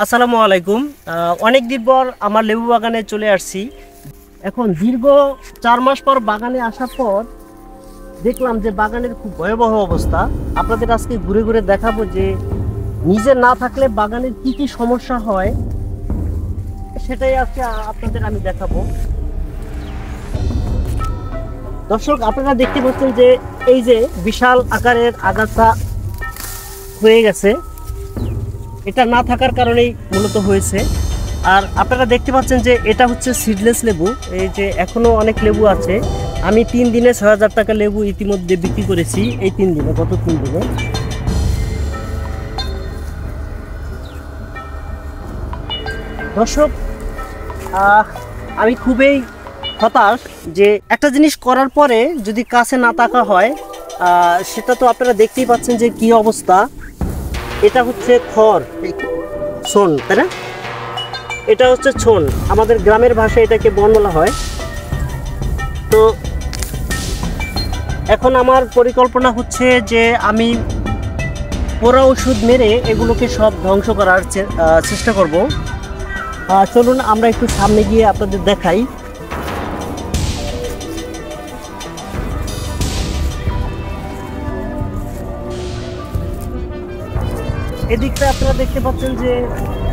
আসসালামু আলাইকুম। অনেক দিন পর আমার লেবু বাগানে চলে আসছি। এখন দীর্ঘ 4 মাস পর বাগানে আসার পর দেখলাম যে বাগানের খুব ভয়াবহ অবস্থা। আপনাদের আজকে ঘুরে ঘুরে দেখাবো যে নিজে না থাকলে বাগানের কি কি সমস্যা হয়, সেটাই আজকে আপনাদের আমি দেখাবো। দর্শক, আপনারা দেখতে পাচ্ছেন যে এই যে বিশাল আকারের আগাছা হয়ে গেছে, এটা না থাকার কারণেই মূলত হয়েছে। আর আপনারা দেখতে পাচ্ছেন যে এটা হচ্ছে সিডলেস লেবু। এই যে এখনো অনেক লেবু আছে। আমি 3 দিনে 6,000 টাকা লেবু ইতিমধ্যে বিক্রি করেছি, এই 3 দিনে, গত 3 দিনে। দর্শক, আমি খুবই হতাশ যে একটা জিনিস করার পরে যদি কাছে না থাকা হয়, সেটা তো আপনারা দেখতেই পাচ্ছেন যে কি অবস্থা। এটা হচ্ছে খড়, শোন, তাই না? এটা হচ্ছে ছন, আমাদের গ্রামের ভাষায় এটাকে বন বলা হয়। তো এখন আমার পরিকল্পনা হচ্ছে যে আমি পোড়া ওষুধ মেরে এগুলোকে সব ধ্বংস করার চেষ্টা করব। চলুন আমরা একটু সামনে গিয়ে আপনাদের দেখাই। এদিকটা আপনারা দেখতে পাচ্ছেন যে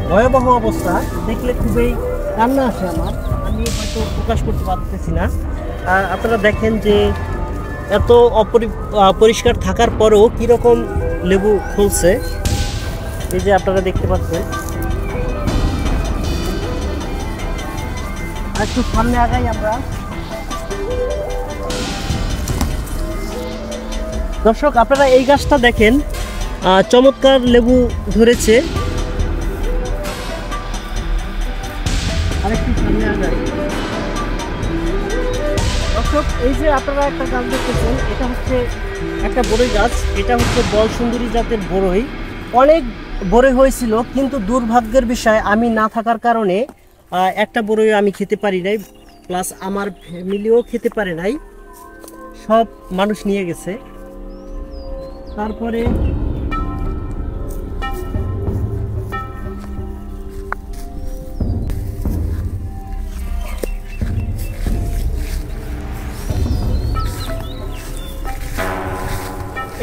ভয়াবহ অবস্থা, দেখলে খুবই কান্না আসে আমার। আমি হয়তো প্রকাশ করতে পারতেছি না। আর আপনারা দেখেন যে এত পরিষ্কার থাকার পরেও কীরকম লেবু ফলছে। এই যে আপনারা দেখতে পাচ্ছেন। আর একটু সামনে আগাই আমরা। দর্শক, আপনারা এই গাছটা দেখেন, চমৎকার লেবু ধরেছে। আরেকটু সামনে আগাই। দর্শক, এই যে আপনারা একটা গাছ দেখতেছেন, এটা হচ্ছে একটা বড়ই গাছ। এটা হচ্ছে বল সুন্দরী জাতের বড়ই। অনেক বড়ই হয়েছিল, কিন্তু দুর্ভাগ্যের বিষয় আমি না থাকার কারণে একটা বড়ই আমি খেতে পারি নাই, প্লাস আমার ফ্যামিলিও খেতে পারে নাই, সব মানুষ নিয়ে গেছে। তারপরে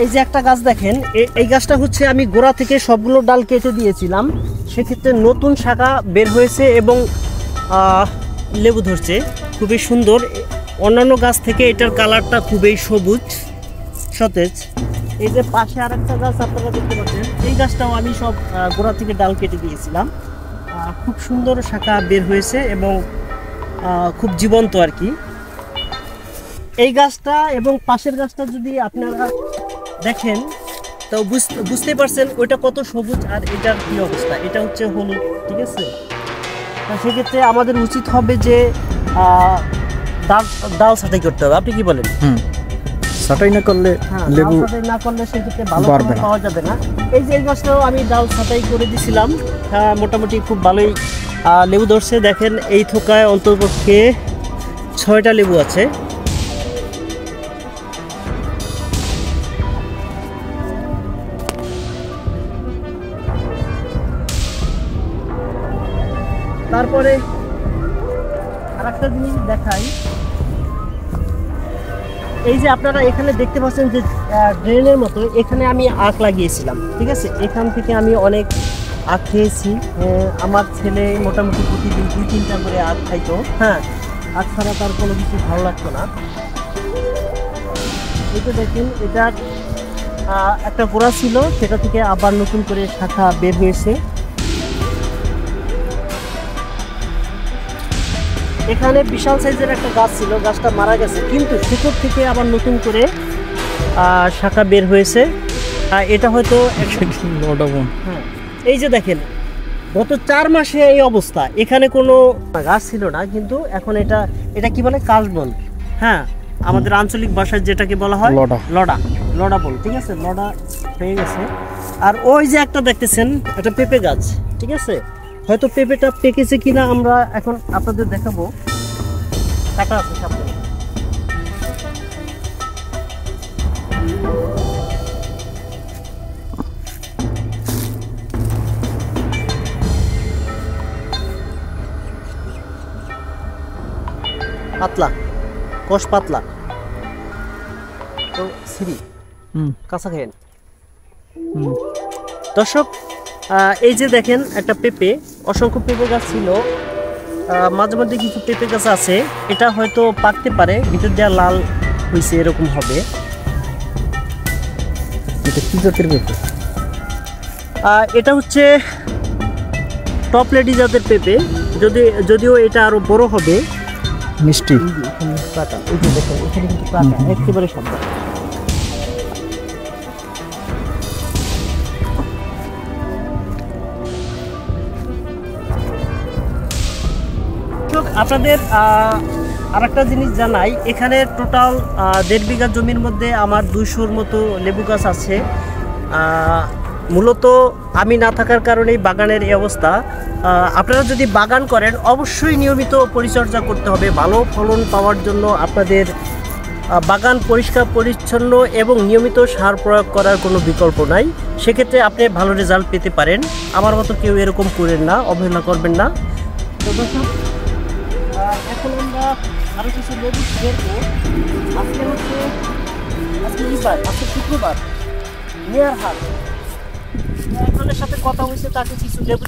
এই যে একটা গাছ দেখেন, এই গাছটা হচ্ছে আমি গোড়া থেকে সবগুলো ডাল কেটে দিয়েছিলাম, সেক্ষেত্রে নতুন শাখা বের হয়েছে এবং লেবু ধরছে খুবই সুন্দর। অন্যান্য গাছ থেকে এটার কালারটা খুবই সবুজ সতেজ। এই যে পাশে আর একটা গাছ আপনারা দেখতে পাচ্ছেন, এই গাছটাও আমি সব গোড়া থেকে ডাল কেটে দিয়েছিলাম। খুব সুন্দর শাখা বের হয়েছে এবং খুব জীবন্ত আর কি। এই গাছটা এবং পাশের গাছটা যদি আপনারা দেখেন তো বুঝতে পারছেন ওইটা কত সবুজ আর এটার কি অবস্থা। এটা হচ্ছে হলুদ, ঠিক আছে? সেক্ষেত্রে আমাদের উচিত হবে যে ডাল ছাঁটাই করতে হবে। আপনি কি বলেন? ছাঁটাই না করলে লেবু না করলে সেক্ষেত্রে ভালো পাওয়া যাবে না। এই যে এই গাছটাও আমি ডাল ছাঁটাই করে দিয়েছিলাম, মোটামুটি খুব ভালোই লেবু ধরছে। দেখেন এই থোকায় অন্ততপক্ষে 6টা লেবু আছে। তারপরে আরেকটা জিনিস দেখাই। এই যে আপনারা এখানে দেখতে পাচ্ছেন যে ড্রেনের মতো এখানে আমি আখ লাগিয়েছিলাম, ঠিক আছে? এখান থেকে আমি অনেক আখ খেয়েছি। আমার ছেলে মোটামুটি প্রতিদিন 2-3টা করে আখ খাইতো। হ্যাঁ, আখ ছাড়া তার কোনো কিছু ভালো লাগতো না। এটা দেখেন, এটা একটা গোড়া ছিল, সেটা থেকে আবার নতুন করে শাখা বের হয়েছে। এখানে বিশাল সাইজের একটা গাছ ছিল, গাছটা মারা গেছে, কিন্তু শিকড় থেকে আবার নতুন করে শাখা বের হয়েছে। এটা হয়তো হ্যাঁ, এই যে দেখেন গত 4 মাসে এই অবস্থা। এখানে কোনো গাছ ছিল না, কিন্তু এখন এটা কি বলে, কাশবন। হ্যাঁ, আমাদের আঞ্চলিক ভাষায় যেটাকে বলা হয় লডা বল, ঠিক আছে? লডা হয়ে গেছে। আর ওই যে একটা দেখতেছেন, একটা পেঁপে গাছ, ঠিক আছে? হয়তো পেঁপেটা পেকেছে কিনা আমরা এখন আপনাদের দেখাবো। কাটা আছে সামনে। পাতলা, কষ পাতলা। তো সিঁড়ি হুম কাঁচা খেয়েন। হুম দর্শক, এই যে দেখেন একটা পেঁপে, অসংখ্য পেঁপে গাছ ছিল, মাঝে মধ্যে কিছু পেঁপে গাছ আছে, এটা হয়তো পাকতে পারে, ভিতর দেওয়া লাল হয়েছে এরকম হবে। এটা কি জাতের পেঁপে? এটা হচ্ছে টপ লেডি জাতের পেঁপে, যদিও এটা আরো বড় হবে। মিষ্টি। কাটা, এই যে দেখেন এখানে কিন্তু কাটা একেবারে সাদা। আপনাদের আরেকটা জিনিস জানাই, এখানে টোটাল 1.5 বিঘা জমির মধ্যে আমার 200-র মতো লেবু গাছ আছে। মূলত আমি না থাকার কারণেই বাগানের এই অবস্থা। আপনারা যদি বাগান করেন অবশ্যই নিয়মিত পরিচর্যা করতে হবে। ভালো ফলন পাওয়ার জন্য আপনাদের বাগান পরিষ্কার পরিচ্ছন্ন এবং নিয়মিত সার প্রয়োগ করার কোনো বিকল্প নাই। সেক্ষেত্রে আপনি ভালো রেজাল্ট পেতে পারেন। আমার মতো কেউ এরকম করেন না, অবহেলা করবেন না। তো দর্শক, এখন আমরা আরও কিছু লেবু দেখবো। আজকে শুক্রবার, মেয়ার হাট। একজনের সাথে কথা হয়েছে, তাকে কিছু লেবু